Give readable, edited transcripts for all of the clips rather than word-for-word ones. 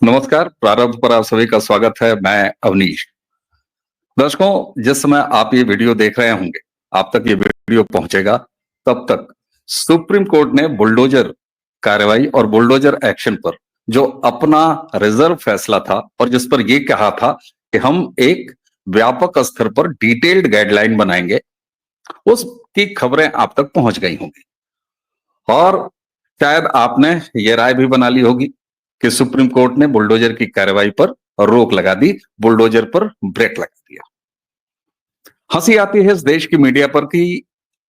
नमस्कार। प्रारंभ पर आप सभी का स्वागत है। मैं अवनीश। दर्शकों, जिस समय आप ये वीडियो देख रहे होंगे, आप तक ये वीडियो पहुंचेगा, तब तक सुप्रीम कोर्ट ने बुलडोजर कार्रवाई और बुलडोजर एक्शन पर जो अपना रिजर्व फैसला था और जिस पर यह कहा था कि हम एक व्यापक स्तर पर डिटेल्ड गाइडलाइन बनाएंगे, उसकी खबरें आप तक पहुंच गई होंगी। और शायद आपने ये राय भी बना ली होगी कि सुप्रीम कोर्ट ने बुलडोजर की कार्रवाई पर रोक लगा दी, बुलडोजर पर ब्रेक लगा दिया। हंसी आती है इस देश की मीडिया पर कि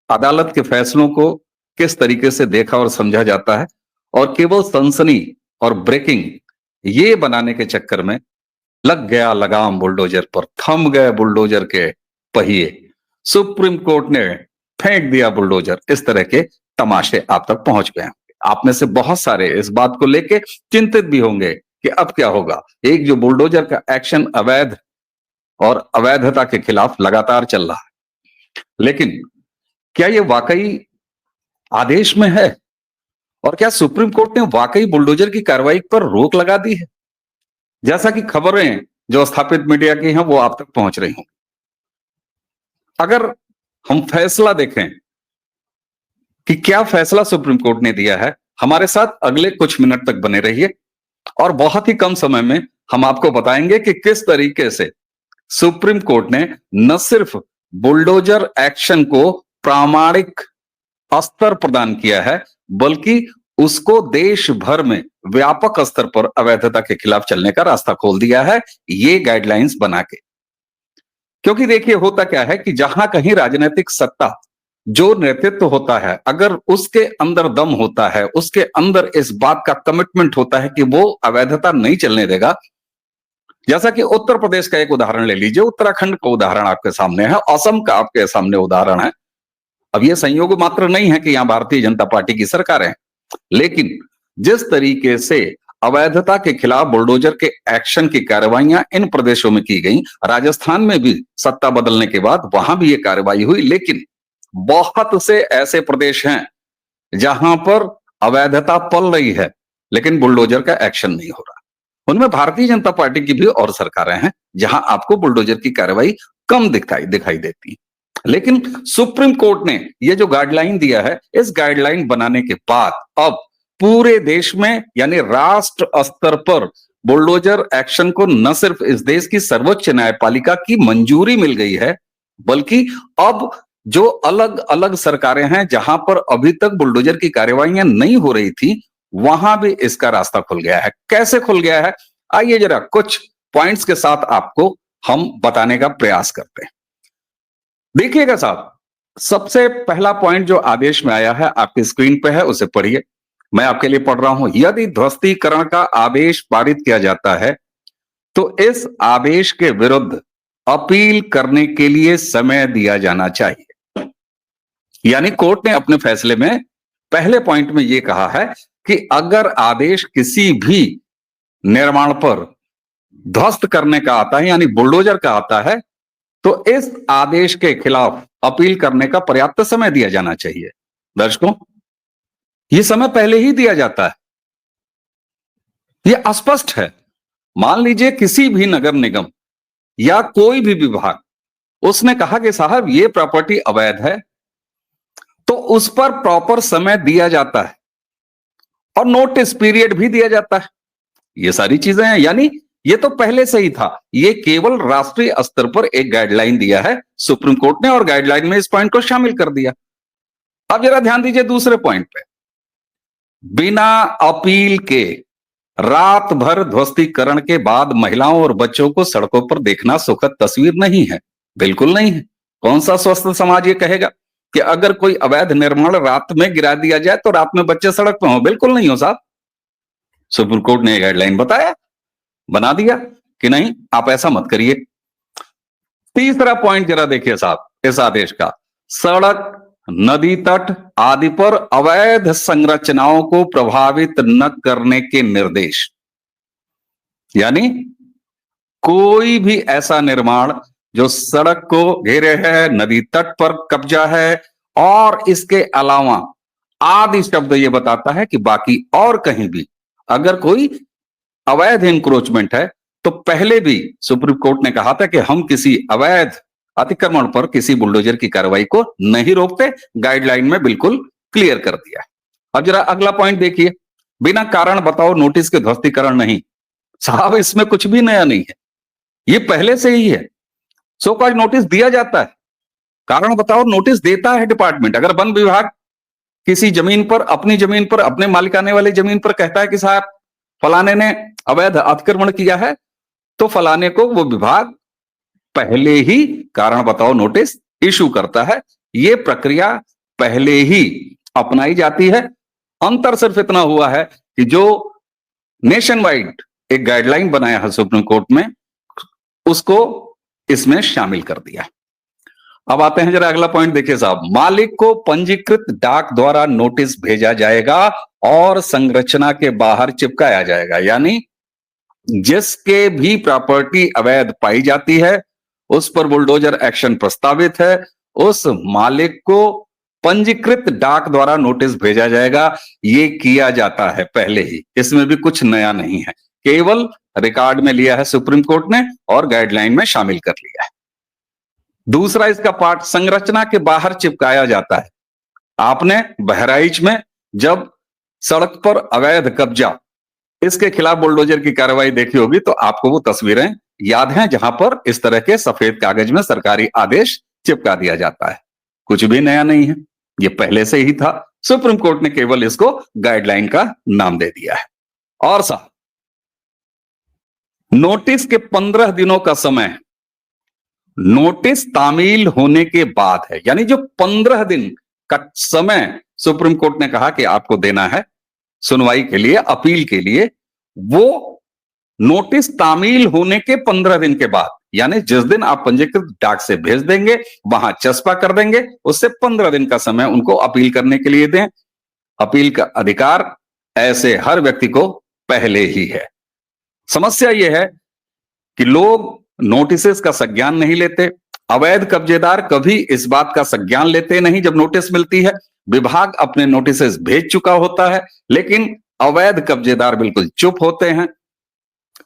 अदालत के फैसलों को किस तरीके से देखा और समझा जाता है, और केवल सनसनी और ब्रेकिंग ये बनाने के चक्कर में लग गया लगाम बुलडोजर पर, थम गए बुलडोजर के पहिए, सुप्रीम कोर्ट ने फेंक दिया बुलडोजर, इस तरह के तमाशे आप तक पहुंच गए। आप में से बहुत सारे इस बात को लेके चिंतित भी होंगे कि अब क्या होगा। एक जो बुलडोजर का एक्शन अवैध और अवैधता के खिलाफ लगातार चल रहा है, लेकिन क्या ये वाकई आदेश में है? और क्या सुप्रीम कोर्ट ने वाकई बुलडोजर की कार्रवाई पर रोक लगा दी है, जैसा कि खबरें जो स्थापित मीडिया की हैं वो आप तक पहुंच रही हों? अगर हम फैसला देखें कि क्या फैसला सुप्रीम कोर्ट ने दिया है, हमारे साथ अगले कुछ मिनट तक बने रहिए और बहुत ही कम समय में हम आपको बताएंगे कि किस तरीके से सुप्रीम कोर्ट ने न सिर्फ बुलडोजर एक्शन को प्रामाणिक स्तर प्रदान किया है, बल्कि उसको देश भर में व्यापक स्तर पर अवैधता के खिलाफ चलने का रास्ता खोल दिया है, ये गाइडलाइंस बना के। क्योंकि देखिए, होता क्या है कि जहां कहीं राजनीतिक सत्ता, जो नेतृत्व होता है, अगर उसके अंदर दम होता है, उसके अंदर इस बात का कमिटमेंट होता है कि वो अवैधता नहीं चलने देगा, जैसा कि उत्तर प्रदेश का एक उदाहरण ले लीजिए, उत्तराखंड का उदाहरण आपके सामने है, असम का आपके सामने उदाहरण है। अब ये संयोग मात्र नहीं है कि यहां भारतीय जनता पार्टी की सरकार है, लेकिन जिस तरीके से अवैधता के खिलाफ बुलडोजर के एक्शन की कार्रवाइयां इन प्रदेशों में की गई, राजस्थान में भी सत्ता बदलने के बाद वहां भी ये कार्रवाई हुई, लेकिन बहुत से ऐसे प्रदेश हैं जहां पर अवैधता पल रही है लेकिन बुलडोजर का एक्शन नहीं हो रहा। उनमें भारतीय जनता पार्टी की भी और सरकारें हैं जहां आपको बुलडोजर की कार्रवाई कम दिखाई देती है। लेकिन सुप्रीम कोर्ट ने यह जो गाइडलाइन दिया है, इस गाइडलाइन बनाने के बाद अब पूरे देश में यानी राष्ट्र स्तर पर बुलडोजर एक्शन को न सिर्फ इस देश की सर्वोच्च न्यायपालिका की मंजूरी मिल गई है, बल्कि अब जो अलग अलग सरकारें हैं जहां पर अभी तक बुलडोजर की कार्रवाइयां नहीं हो रही थी, वहां भी इसका रास्ता खुल गया है। कैसे खुल गया है, आइए जरा कुछ पॉइंट्स के साथ आपको हम बताने का प्रयास करते हैं। देखिएगा साहब, सबसे पहला पॉइंट जो आदेश में आया है, आपकी स्क्रीन पे है, उसे पढ़िए। मैं आपके लिए पढ़ रहा हूं। यदि ध्वस्तीकरण का आदेश पारित किया जाता है तो इस आदेश के विरुद्ध अपील करने के लिए समय दिया जाना चाहिए। यानी कोर्ट ने अपने फैसले में पहले पॉइंट में यह कहा है कि अगर आदेश किसी भी निर्माण पर ध्वस्त करने का आता है, यानी बुलडोजर का आता है, तो इस आदेश के खिलाफ अपील करने का पर्याप्त समय दिया जाना चाहिए। दर्शकों, यह समय पहले ही दिया जाता है, यह स्पष्ट है। मान लीजिए किसी भी नगर निगम या कोई भी विभाग, उसने कहा कि साहब ये प्रॉपर्टी अवैध है, तो उस पर प्रॉपर समय दिया जाता है और नोटिस पीरियड भी दिया जाता है। ये सारी चीजें हैं, यानी ये तो पहले से ही था। ये केवल राष्ट्रीय स्तर पर एक गाइडलाइन दिया है सुप्रीम कोर्ट ने और गाइडलाइन में इस पॉइंट को शामिल कर दिया। अब जरा ध्यान दीजिए दूसरे पॉइंट पे। बिना अपील के रात भर ध्वस्तीकरण के बाद महिलाओं और बच्चों को सड़कों पर देखना सुखद तस्वीर नहीं है, बिल्कुल नहीं है। कौन सा स्वस्थ समाज ये कहेगा कि अगर कोई अवैध निर्माण रात में गिरा दिया जाए तो रात में बच्चे सड़क पर हो? बिल्कुल नहीं हो साहब। सुप्रीम कोर्ट ने गाइडलाइन बना दिया कि नहीं, आप ऐसा मत करिए। तीसरा पॉइंट जरा देखिए साहब इस आदेश का। सड़क, नदी तट आदि पर अवैध संरचनाओं को प्रभावित न करने के निर्देश। यानी कोई भी ऐसा निर्माण जो सड़क को घेरे है, नदी तट पर कब्जा है, और इसके अलावा आदि शब्द यह बताता है कि बाकी और कहीं भी अगर कोई अवैध इंक्रोचमेंट है तो पहले भी सुप्रीम कोर्ट ने कहा था कि हम किसी अवैध अतिक्रमण पर किसी बुलडोजर की कार्रवाई को नहीं रोकते, गाइडलाइन में बिल्कुल क्लियर कर दिया। अब जरा अगला पॉइंट देखिए, बिना कारण बताओ नोटिस के ध्वस्तीकरण नहीं। साहब इसमें कुछ भी नया नहीं है, ये पहले से ही है। सो कॉज नोटिस दिया जाता है, कारण बताओ नोटिस देता है डिपार्टमेंट। अगर वन विभाग किसी जमीन पर, अपनी जमीन पर, अपने मालिकाने वाली जमीन पर कहता है कि साहब फलाने ने अवैध अतिक्रमण किया है, तो फलाने को वो विभाग पहले ही कारण बताओ नोटिस इशू करता है। ये प्रक्रिया पहले ही अपनाई जाती है। अंतर सिर्फ इतना हुआ है कि जो नेशन वाइड एक गाइडलाइन बनाया है सुप्रीम कोर्ट में, उसको इसमें शामिल कर दिया। अब आते हैं जरा अगला पॉइंट देखिए साहब, मालिक को पंजीकृत डाक द्वारा नोटिस भेजा जाएगा और संरचना के बाहर चिपकाया जाएगा। यानी जिसके भी प्रॉपर्टी अवैध पाई जाती है, उस पर बुलडोजर एक्शन प्रस्तावित है, उस मालिक को पंजीकृत डाक द्वारा नोटिस भेजा जाएगा। ये किया जाता है पहले ही, इसमें भी कुछ नया नहीं है, केवल रिकॉर्ड में लिया है सुप्रीम कोर्ट ने और गाइडलाइन में शामिल कर लिया है। दूसरा इसका पार्ट, संरचना के बाहर चिपकाया जाता है। आपने बहराइच में जब सड़क पर अवैध कब्जा, इसके खिलाफ बुलडोजर की कार्रवाई देखी होगी तो आपको वो तस्वीरें याद हैं जहां पर इस तरह के सफेद कागज में सरकारी आदेश चिपका दिया जाता है। कुछ भी नया नहीं है, ये पहले से ही था, सुप्रीम कोर्ट ने केवल इसको गाइडलाइन का नाम दे दिया है। और साहब नोटिस के 15 दिनों का समय नोटिस तामील होने के बाद है। यानी जो 15 दिन का समय सुप्रीम कोर्ट ने कहा कि आपको देना है सुनवाई के लिए, अपील के लिए, वो नोटिस तामील होने के 15 दिन के बाद, यानी जिस दिन आप पंजीकृत डाक से भेज देंगे वहां चस्पा कर देंगे, उससे 15 दिन का समय उनको अपील करने के लिए दें। अपील का अधिकार ऐसे हर व्यक्ति को पहले ही है। समस्या यह है कि लोग नोटिस का संज्ञान नहीं लेते। अवैध कब्जेदार कभी इस बात का संज्ञान लेते नहीं जब नोटिस मिलती है। विभाग अपने नोटिस भेज चुका होता है, लेकिन अवैध कब्जेदार बिल्कुल चुप होते हैं।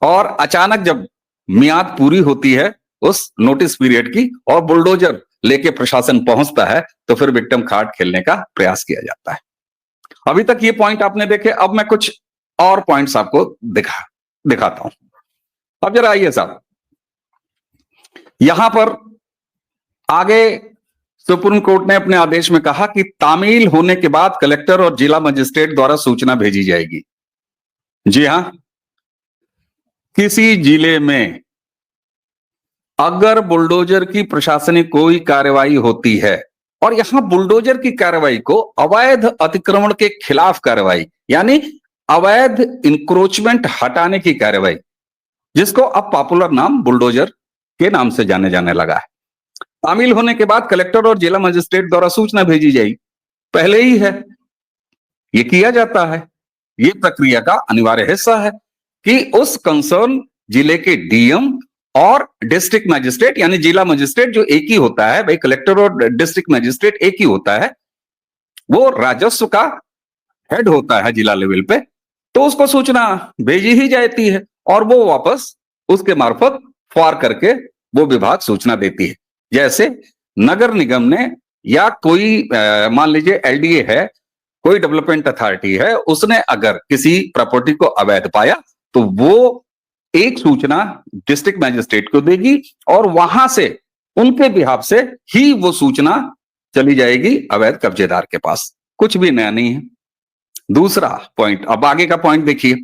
और अचानक जब मियाद पूरी होती है उस नोटिस पीरियड की और बुलडोजर लेके प्रशासन पहुंचता है, तो फिर विक्टिम कार्ड खेलने का प्रयास किया जाता है। अभी तक ये पॉइंट आपने देखे, अब मैं कुछ और पॉइंट्स आपको दिखाता हूं। अब जरा आइए साहब, यहां पर आगे सुप्रीम कोर्ट ने अपने आदेश में कहा कि तामील होने के बाद कलेक्टर और जिला मजिस्ट्रेट द्वारा सूचना भेजी जाएगी। जी हां, किसी जिले में अगर बुलडोजर की प्रशासनिक कोई कार्रवाई होती है, और यहां बुलडोजर की कार्रवाई को अवैध अतिक्रमण के खिलाफ कार्रवाई, यानी अवैध इंक्रोचमेंट हटाने की कार्रवाई, जिसको अब पॉपुलर नाम बुलडोजर के नाम से जाने जाने लगा है, शामिल होने के बाद कलेक्टर और जिला मजिस्ट्रेट द्वारा सूचना भेजी जाएगी। पहले ही है, ये किया जाता है, ये प्रक्रिया का अनिवार्य हिस्सा है कि उस कंसर्न जिले के डीएम और डिस्ट्रिक्ट मजिस्ट्रेट, यानी जिला मजिस्ट्रेट जो एक ही होता है भाई, कलेक्टर और डिस्ट्रिक्ट मजिस्ट्रेट एक ही होता है, वो राजस्व का हेड होता है जिला लेवल पे, तो उसको सूचना भेजी ही जाती है और वो वापस उसके मार्फत फॉर करके वो विभाग सूचना देती है। जैसे नगर निगम ने या कोई मान लीजिए एलडीए है, कोई डेवलपमेंट अथॉरिटी है, उसने अगर किसी प्रॉपर्टी को अवैध पाया तो वो एक सूचना डिस्ट्रिक्ट मैजिस्ट्रेट को देगी और वहां से उनके बिहाफ से ही वो सूचना चली जाएगी अवैध कब्जेदार के पास। कुछ भी नया नहीं है। दूसरा पॉइंट, अब आगे का पॉइंट देखिए,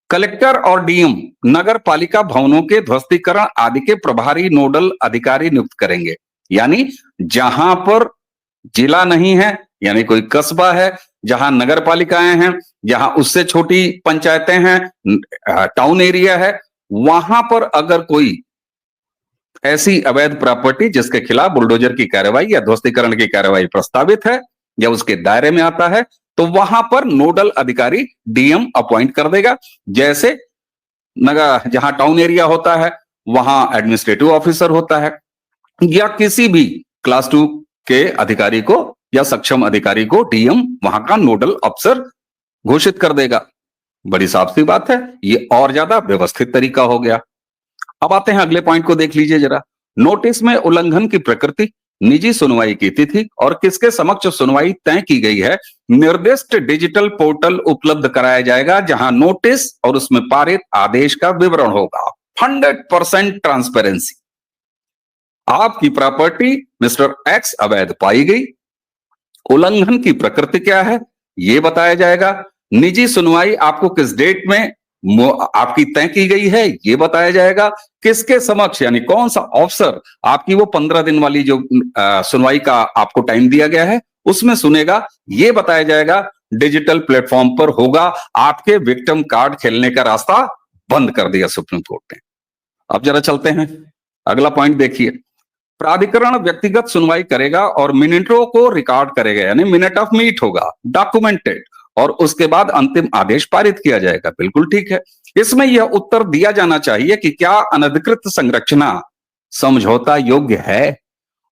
कलेक्टर और डीएम नगर पालिका भवनों के ध्वस्तीकरण आदि के प्रभारी नोडल अधिकारी नियुक्त करेंगे। यानी जहां पर जिला नहीं है, यानी कोई कस्बा है, जहां नगर पालिकाएं हैं, जहां उससे छोटी पंचायतें हैं, टाउन एरिया है, वहां पर अगर कोई ऐसी अवैध प्रॉपर्टी जिसके खिलाफ बुलडोजर की कार्रवाई या ध्वस्तीकरण की कार्रवाई प्रस्तावित है या उसके दायरे में आता है, तो वहां पर नोडल अधिकारी डीएम अपॉइंट कर देगा। जैसे नगर जहां टाउन एरिया होता है वहां एडमिनिस्ट्रेटिव ऑफिसर होता है, या किसी भी क्लास 2 के अधिकारी को या सक्षम अधिकारी को डीएम वहां का नोडल अफसर घोषित कर देगा। बड़ी साफ सी बात है, ये और ज्यादा व्यवस्थित तरीका हो गया। अब आते हैं अगले पॉइंट को, देख लीजिए जरा। नोटिस में उल्लंघन की प्रकृति, निजी सुनवाई की तिथि और किसके समक्ष सुनवाई तय की गई है, निर्दिष्ट डिजिटल पोर्टल उपलब्ध कराया जाएगा, जहां नोटिस और उसमें पारित आदेश का विवरण होगा। 100% ट्रांसपेरेंसी। आपकी प्रॉपर्टी मिस्टर एक्स अवैध पाई गई, उल्लंघन की प्रकृति क्या है यह बताया जाएगा, निजी सुनवाई आपको किस डेट में आपकी तय की गई है यह बताया जाएगा, किसके समक्ष यानी कौन सा ऑफिसर आपकी वो 15 दिन वाली जो सुनवाई का आपको टाइम दिया गया है उसमें सुनेगा यह बताया जाएगा, डिजिटल प्लेटफॉर्म पर होगा। आपके विक्टिम कार्ड खेलने का रास्ता बंद कर दिया सुप्रीम कोर्ट ने। अब जरा चलते हैं, अगला पॉइंट देखिए। प्राधिकरण व्यक्तिगत सुनवाई करेगा और मिनटों को रिकॉर्ड करेगा, यानी मिनट ऑफ मीट होगा, डॉक्यूमेंटेड, और उसके बाद अंतिम आदेश पारित किया जाएगा। बिल्कुल ठीक है। इसमें यह उत्तर दिया जाना चाहिए कि क्या अनधिकृत संरचना समझौता योग्य है,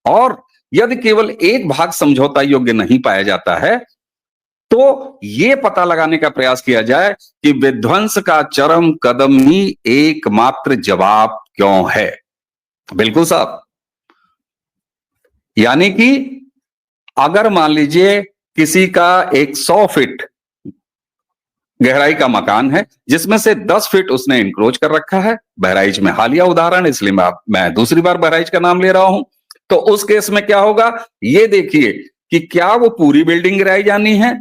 और यदि केवल एक भाग समझौता योग्य नहीं पाया जाता है तो यह पता लगाने का प्रयास किया जाए कि विध्वंस का चरम कदम ही एकमात्र जवाब क्यों है। बिल्कुल साहब, यानी कि अगर मान लीजिए किसी का एक 100 फीट गहराई का मकान है जिसमें से 10 फीट उसने इंक्रोच कर रखा है, बहराइच में हालिया उदाहरण, इसलिए मैं दूसरी बार बहराइच का नाम ले रहा हूं, तो उस केस में क्या होगा ये देखिए कि क्या वो पूरी बिल्डिंग गिराई जानी है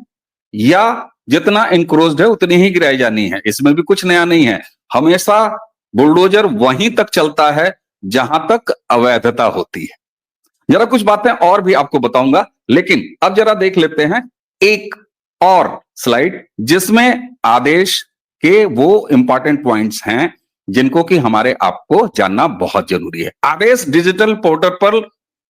या जितना इंक्रोच्ड है उतनी ही गिराई जानी है। इसमें भी कुछ नया नहीं है, हमेशा बुलडोजर वहीं तक चलता है जहां तक अवैधता होती है। जरा कुछ बातें और भी आपको बताऊंगा, लेकिन अब जरा देख लेते हैं एक और स्लाइड जिसमें आदेश के वो इंपॉर्टेंट पॉइंट्स हैं जिनको कि हमारे आपको जानना बहुत जरूरी है। आदेश डिजिटल पोर्टल पर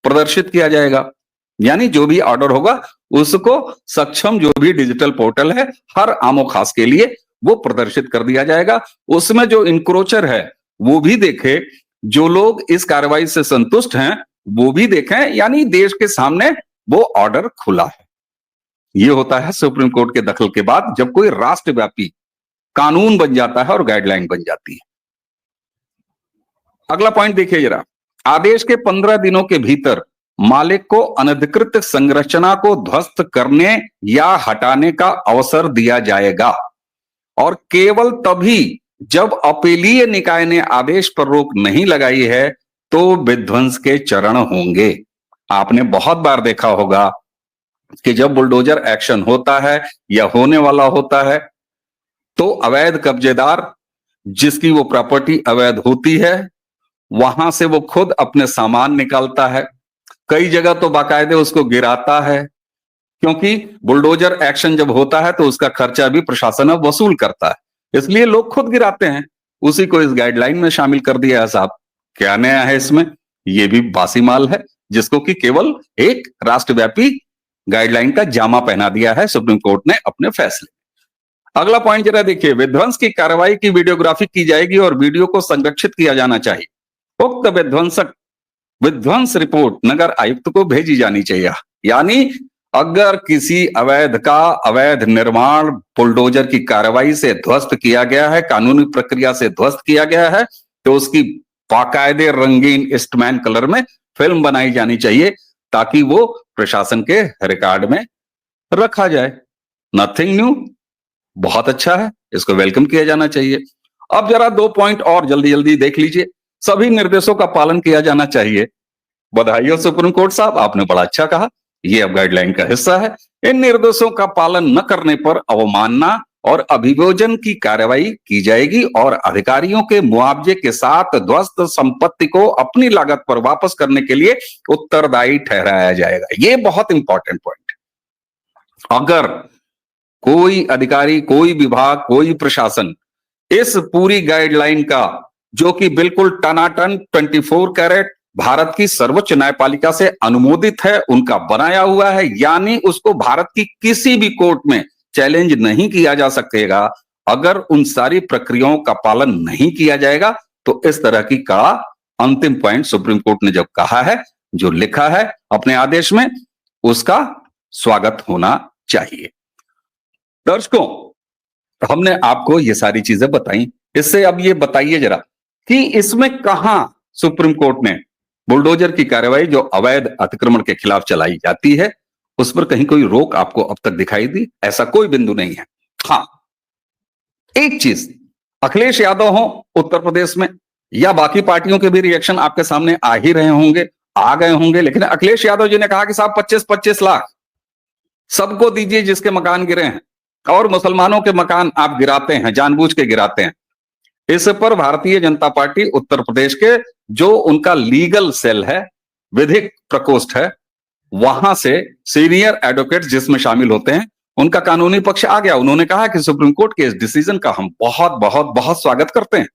प्रदर्शित किया जाएगा, यानी जो भी ऑर्डर होगा उसको सक्षम जो भी डिजिटल पोर्टल है हर आमो खास के लिए वो प्रदर्शित कर दिया जाएगा। उसमें जो इंक्रोचर है वो भी देखे, जो लोग इस कार्रवाई से संतुष्ट हैं वो भी देखें, यानी देश के सामने वो ऑर्डर खुला है। ये होता है सुप्रीम कोर्ट के दखल के बाद जब कोई राष्ट्रव्यापी कानून बन जाता है और गाइडलाइन बन जाती है। अगला पॉइंट देखिए जरा। आदेश के 15 दिनों के भीतर मालिक को अनधिकृत संरचना को ध्वस्त करने या हटाने का अवसर दिया जाएगा, और केवल तभी जब अपीलीय निकाय ने आदेश पर रोक नहीं लगाई है तो विध्वंस के चरण होंगे। आपने बहुत बार देखा होगा कि जब बुलडोजर एक्शन होता है या होने वाला होता है तो अवैध कब्जेदार जिसकी वो प्रॉपर्टी अवैध होती है वहां से वो खुद अपने सामान निकालता है, कई जगह तो बाकायदे उसको गिराता है, क्योंकि बुलडोजर एक्शन जब होता है तो उसका खर्चा भी प्रशासन अब वसूल करता है, इसलिए लोग खुद गिराते हैं। उसी को इस गाइडलाइन में शामिल कर दिया है। साहब क्या नया है इसमें? ये भी बासी माल है जिसको कि केवल एक राष्ट्रव्यापी गाइडलाइन का जामा पहना दिया है सुप्रीम कोर्ट ने अपने फैसले। अगला पॉइंट जरा देखिए। विध्वंस की कार्रवाई की वीडियोग्राफी की जाएगी और वीडियो को संरक्षित किया जाना चाहिए। उक्त विध्वंस रिपोर्ट नगर आयुक्त को भेजी जानी चाहिए। यानी अगर किसी अवैध निर्माण बुलडोजर की कार्रवाई से ध्वस्त किया गया है, कानूनी प्रक्रिया से ध्वस्त किया गया है, तो उसकी बाकायदे रंगीन ईस्टमैन कलर में फिल्म बनाई जानी चाहिए ताकि वो प्रशासन के रिकॉर्ड में रखा जाए। नथिंग न्यू, बहुत अच्छा है, इसको वेलकम किया जाना चाहिए। अब जरा 2 पॉइंट और जल्दी जल्दी देख लीजिए। सभी निर्देशों का पालन किया जाना चाहिए। बधाई हो सुप्रीम कोर्ट साहब, आपने बड़ा अच्छा कहा, ये अब गाइडलाइन का हिस्सा है। इन निर्देशों का पालन न करने पर अवमानना और अभियोजन की कार्रवाई की जाएगी और अधिकारियों के मुआवजे के साथ ध्वस्त संपत्ति को अपनी लागत पर वापस करने के लिए उत्तरदायी ठहराया जाएगा। ये बहुत इंपॉर्टेंट पॉइंट है। अगर कोई अधिकारी, कोई विभाग, कोई प्रशासन इस पूरी गाइडलाइन का, जो कि बिल्कुल टनाटन 24 कैरेट भारत की सर्वोच्च न्यायपालिका से अनुमोदित है, उनका बनाया हुआ है, यानी उसको भारत की किसी भी कोर्ट में चैलेंज नहीं किया जा सकेगा, अगर उन सारी प्रक्रियाओं का पालन नहीं किया जाएगा तो इस तरह की का अंतिम पॉइंट सुप्रीम कोर्ट ने जब कहा है, जो लिखा है अपने आदेश में, उसका स्वागत होना चाहिए। दर्शकों, तो हमने आपको ये सारी चीजें बताई। इससे अब ये बताइए जरा कि इसमें कहां सुप्रीम कोर्ट ने बुलडोजर की कार्रवाई जो अवैध अतिक्रमण के खिलाफ चलाई जाती है उस पर कहीं कोई रोक आपको अब तक दिखाई दी? ऐसा कोई बिंदु नहीं है। हाँ, एक चीज, अखिलेश यादव हो उत्तर प्रदेश में या बाकी पार्टियों के भी रिएक्शन आपके सामने आ ही रहे होंगे, आ गए होंगे, लेकिन अखिलेश यादव जी ने कहा कि साहब 25-25 लाख सबको दीजिए जिसके मकान गिरे हैं, और मुसलमानों के मकान आप गिराते हैं, जानबूझ के गिराते हैं। इस पर भारतीय जनता पार्टी उत्तर प्रदेश के जो उनका लीगल सेल है, विधिक प्रकोष्ठ है, वहां से सीनियर एडवोकेट जिसमें शामिल होते हैं, उनका कानूनी पक्ष आ गया। उन्होंने कहा कि सुप्रीम कोर्ट के इस डिसीजन का हम बहुत बहुत बहुत स्वागत करते हैं।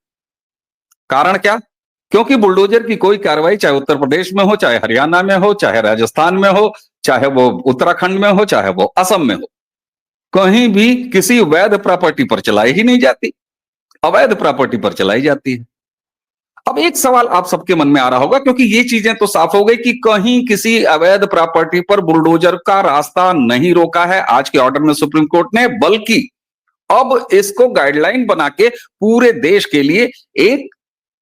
कारण क्या? क्योंकि बुलडोजर की कोई कार्रवाई चाहे उत्तर प्रदेश में हो, चाहे हरियाणा में हो, चाहे राजस्थान में हो, चाहे वो उत्तराखंड में हो, चाहे वो असम में हो, कहीं भी किसी वैध प्रॉपर्टी पर चलाई ही नहीं जाती, अवैध प्रॉपर्टी पर चलाई जाती है। अब एक सवाल आप सबके मन में आ रहा होगा, क्योंकि ये चीजें तो साफ हो गई कि कहीं किसी अवैध प्रॉपर्टी पर बुलडोजर का रास्ता नहीं रोका है आज के ऑर्डर में सुप्रीम कोर्ट ने, बल्कि अब इसको गाइडलाइन बना के पूरे देश के लिए एक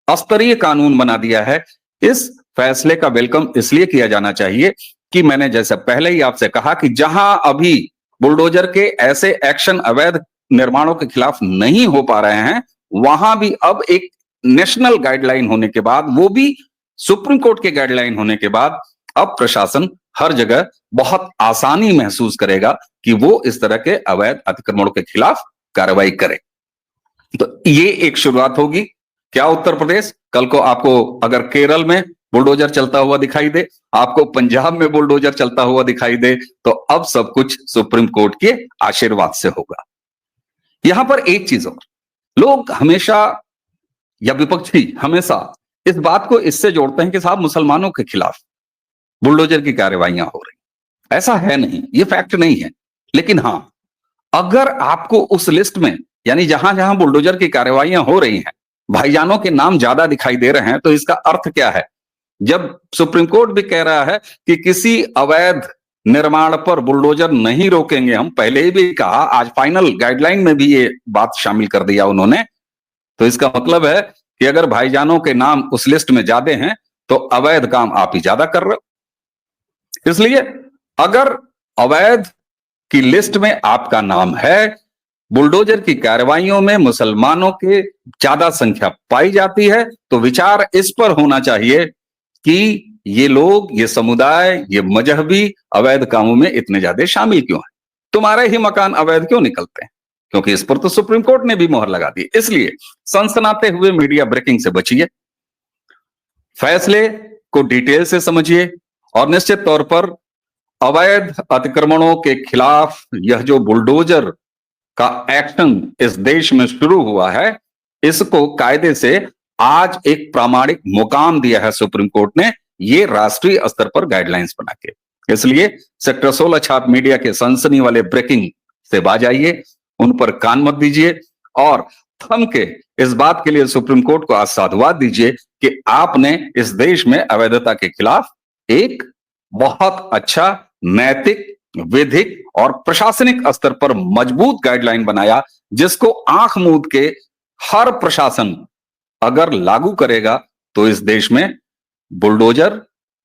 स्तरीय कानून बना दिया है। इस फैसले का वेलकम इसलिए किया जाना चाहिए कि मैंने जैसे पहले ही आपसे कहा कि जहां अभी बुलडोजर के ऐसे एक्शन अवैध निर्माणों के खिलाफ नहीं हो पा रहे हैं, वहां भी अब एक नेशनल गाइडलाइन होने के बाद, वो भी सुप्रीम कोर्ट के गाइडलाइन होने के बाद, अब प्रशासन हर जगह बहुत आसानी महसूस करेगा कि वो इस तरह के अवैध अतिक्रमणों के खिलाफ कार्रवाई करे। तो ये एक शुरुआत होगी। क्या उत्तर प्रदेश, कल को आपको अगर केरल में बुलडोजर चलता हुआ दिखाई दे, आपको पंजाब में बुलडोजर चलता हुआ दिखाई दे, तो अब सब कुछ सुप्रीम कोर्ट के आशीर्वाद से होगा। यहां पर एक चीज और, लोग हमेशा या विपक्षी हमेशा इस बात को इससे जोड़ते हैं कि साहब मुसलमानों के खिलाफ बुलडोजर की कार्रवाइयां हो रही। ऐसा है नहीं, ये फैक्ट नहीं है। लेकिन हां, अगर आपको उस लिस्ट में, यानी जहां जहां बुलडोजर की कार्रवाइयां हो रही हैं, भाईजानों के नाम ज्यादा दिखाई दे रहे हैं, तो इसका अर्थ क्या है? जब सुप्रीम कोर्ट भी कह रहा है कि किसी अवैध निर्माण पर बुलडोजर नहीं रोकेंगे, हम पहले ही भी कहा, आज फाइनल गाइडलाइन में भी ये बात शामिल कर दिया उन्होंने, तो इसका मतलब है कि अगर भाईजानों के नाम उस लिस्ट में ज्यादा हैं तो अवैध काम आप ही ज्यादा कर रहे हो। इसलिए अगर अवैध की लिस्ट में आपका नाम है, बुलडोजर की कार्रवाइयों में मुसलमानों की ज्यादा संख्या पाई जाती है, तो विचार इस पर होना चाहिए कि ये लोग, ये समुदाय, ये मजहबी अवैध कामों में इतने ज्यादा शामिल क्यों हैं? तुम्हारे ही मकान अवैध क्यों निकलते हैं? क्योंकि इस पर तो सुप्रीम कोर्ट ने भी मोहर लगा दी। इसलिए सनसनाते हुए मीडिया ब्रेकिंग से बचिए, फैसले को डिटेल से समझिए, और निश्चित तौर पर अवैध अतिक्रमणों के खिलाफ यह जो बुलडोजर का एक्शन इस देश में शुरू हुआ है, इसको कायदे से आज एक प्रामाणिक मुकाम दिया है सुप्रीम कोर्ट ने, ये राष्ट्रीय स्तर पर गाइडलाइंस बना के। इसलिए सेक्टर 16 छाप मीडिया के सनसनी वाले ब्रेकिंग से बाज आइए, उन पर कान मत दीजिए, और थम के इस बात के लिए सुप्रीम कोर्ट को आज साधुवाद दीजिए कि आपने इस देश में अवैधता के खिलाफ एक बहुत अच्छा नैतिक, विधिक और प्रशासनिक स्तर पर मजबूत गाइडलाइन बनाया, जिसको आंख मूंद के हर प्रशासन अगर लागू करेगा तो इस देश में बुलडोजर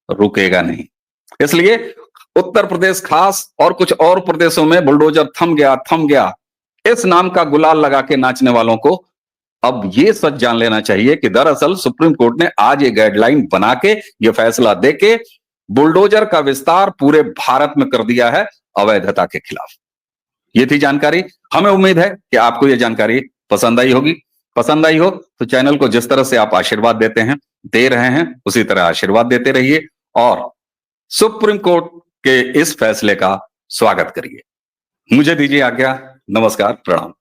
रुकेगा नहीं। इसलिए उत्तर प्रदेश खास और कुछ और प्रदेशों में बुलडोजर थम गया इस नाम का गुलाल लगा के नाचने वालों को अब ये सच जान लेना चाहिए कि दरअसल सुप्रीम कोर्ट ने आज ये गाइडलाइन बना के, ये फैसला देके बुलडोजर का विस्तार पूरे भारत में कर दिया है अवैधता के खिलाफ। ये थी जानकारी। हमें उम्मीद है कि आपको ये जानकारी पसंद आई होगी। पसंद आई हो तो चैनल को जिस तरह से आप आशीर्वाद देते हैं, दे रहे हैं, उसी तरह आशीर्वाद देते रहिए और सुप्रीम कोर्ट के इस फैसले का स्वागत करिए। मुझे दीजिए आज्ञा। नमस्कार, प्रणाम।